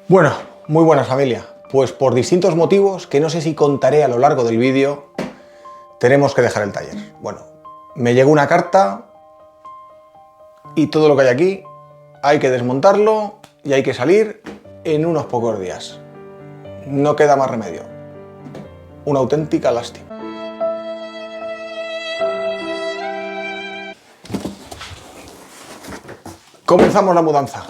Bueno, muy buenas familia. Pues por distintos motivos, que no sé si contaré a lo largo del vídeo, tenemos que dejar el taller. Bueno, me llegó una carta y todo lo que hay aquí hay que desmontarlo y hay que salir en unos pocos días. No queda más remedio. Una auténtica lástima. Comenzamos la mudanza.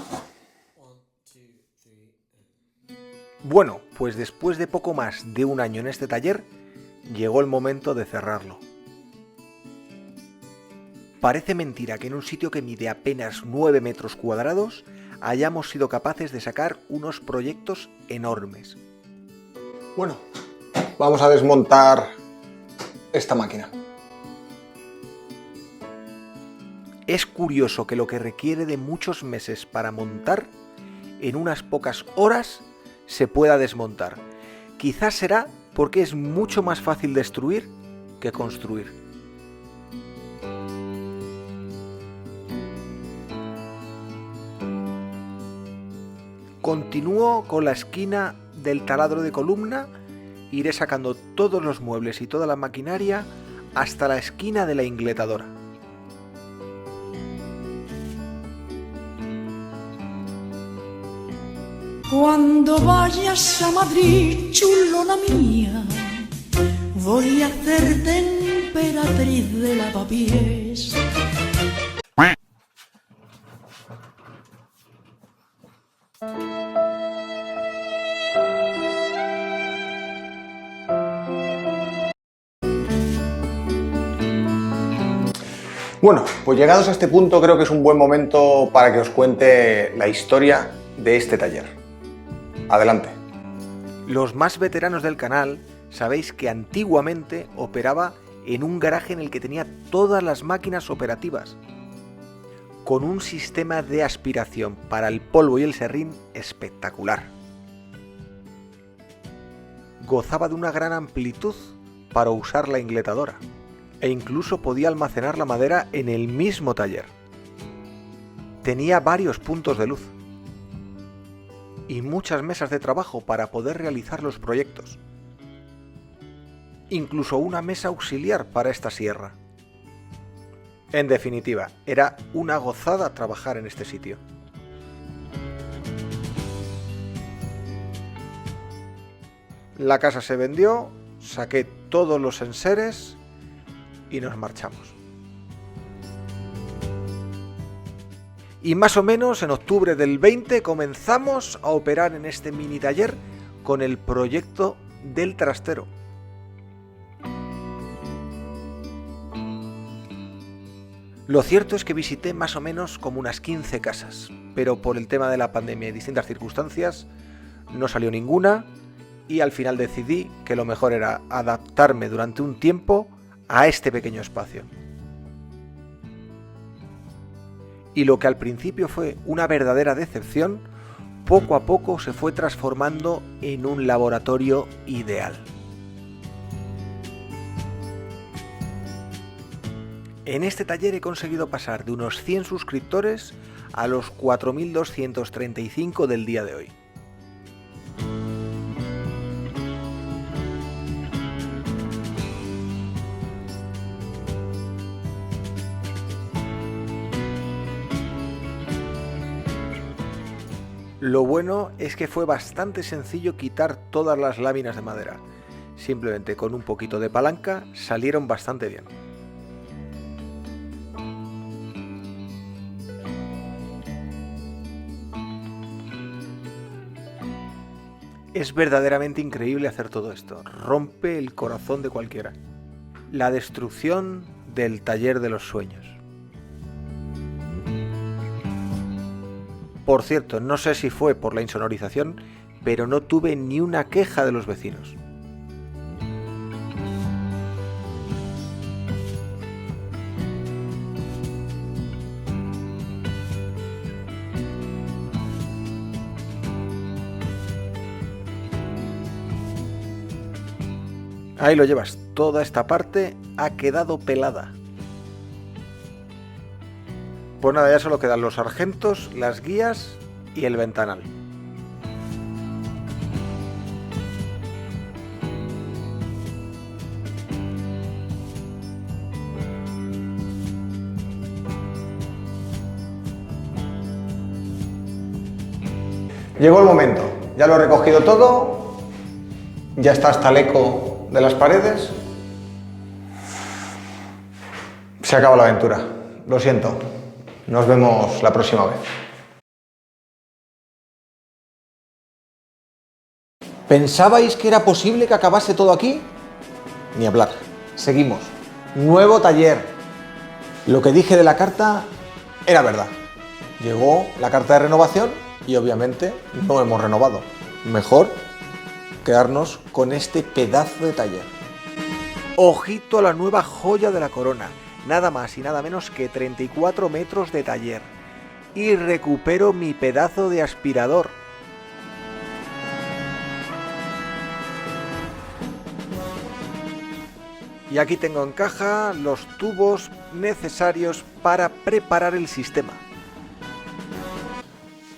Bueno, pues después de poco más de un año en este taller, llegó el momento de cerrarlo. Parece mentira que en un sitio que mide apenas 9 metros cuadrados hayamos sido capaces de sacar unos proyectos enormes. Bueno, vamos a desmontar esta máquina. Es curioso que lo que requiere de muchos meses para montar, en unas pocas horas se pueda desmontar. Quizás será porque es mucho más fácil destruir que construir. Continúo con la esquina del taladro de columna, iré sacando todos los muebles y toda la maquinaria hasta la esquina de la ingletadora. Cuando vayas a Madrid, chulona mía, voy a hacerte emperatriz de lavapiés. Bueno, pues llegados a este punto creo que es un buen momento para que os cuente la historia de este taller. Adelante. Los más veteranos del canal sabéis que antiguamente operaba en un garaje en el que tenía todas las máquinas operativas, con un sistema de aspiración para el polvo y el serrín espectacular. Gozaba de una gran amplitud para usar la ingletadora e incluso podía almacenar la madera en el mismo taller. Tenía varios puntos de luz y muchas mesas de trabajo para poder realizar los proyectos. Incluso una mesa auxiliar para esta sierra. En definitiva, era una gozada trabajar en este sitio. La casa se vendió, saqué todos los enseres y nos marchamos. Y más o menos en octubre del 20 comenzamos a operar en este mini taller con el proyecto del trastero. Lo cierto es que visité más o menos como unas 15 casas, pero por el tema de la pandemia y distintas circunstancias no salió ninguna y al final decidí que lo mejor era adaptarme durante un tiempo a este pequeño espacio. Y lo que al principio fue una verdadera decepción, poco a poco se fue transformando en un laboratorio ideal. En este taller he conseguido pasar de unos 100 suscriptores a los 4.235 del día de hoy. Lo bueno es que fue bastante sencillo quitar todas las láminas de madera. Simplemente con un poquito de palanca salieron bastante bien. Es verdaderamente increíble hacer todo esto. Rompe el corazón de cualquiera. La destrucción del taller de los sueños. Por cierto, no sé si fue por la insonorización, pero no tuve ni una queja de los vecinos. Ahí lo llevas, toda esta parte ha quedado pelada. Pues nada, ya solo quedan los sargentos, las guías y el ventanal. Llegó el momento, ya lo he recogido todo, ya está hasta el eco de las paredes. Se acaba la aventura, lo siento, nos vemos la próxima vez. ¿Pensabais que era posible que acabase todo aquí? Ni hablar, seguimos, nuevo taller. Lo que dije de la carta era verdad, llegó la carta de renovación y obviamente no hemos renovado. Mejor quedarnos con este pedazo de taller. Ojito a la nueva joya de la corona. Nada más y nada menos que 34 metros de taller. Y recupero mi pedazo de aspirador. Y aquí tengo en caja los tubos necesarios para preparar el sistema.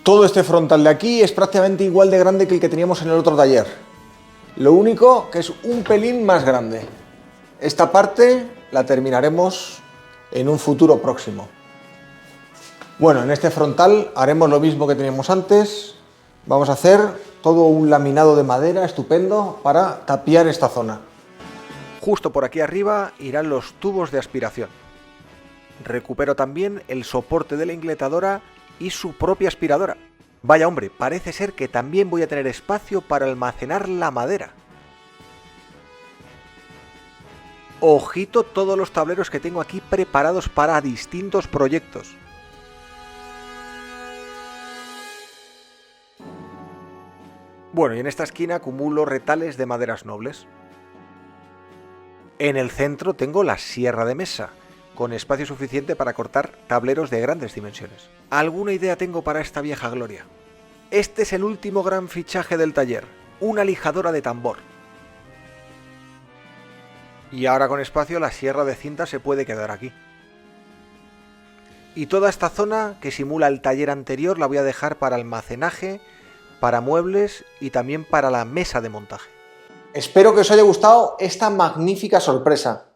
Todo este frontal de aquí es prácticamente igual de grande que el que teníamos en el otro taller. Lo único que es un pelín más grande. Esta parte la terminaremos en un futuro próximo. Bueno, en este frontal haremos lo mismo que teníamos antes. Vamos a hacer todo un laminado de madera estupendo para tapiar esta zona. Justo por aquí arriba irán los tubos de aspiración. Recupero también el soporte de la ingletadora y su propia aspiradora. Vaya hombre, parece ser que también voy a tener espacio para almacenar la madera. Ojito todos los tableros que tengo aquí preparados para distintos proyectos. Bueno, y en esta esquina acumulo retales de maderas nobles. En el centro tengo la sierra de mesa, con espacio suficiente para cortar tableros de grandes dimensiones. ¿Alguna idea tengo para esta vieja gloria? Este es el último gran fichaje del taller, una lijadora de tambor. Y ahora con espacio la sierra de cinta se puede quedar aquí. Y toda esta zona que simula el taller anterior la voy a dejar para almacenaje, para muebles y también para la mesa de montaje. Espero que os haya gustado esta magnífica sorpresa.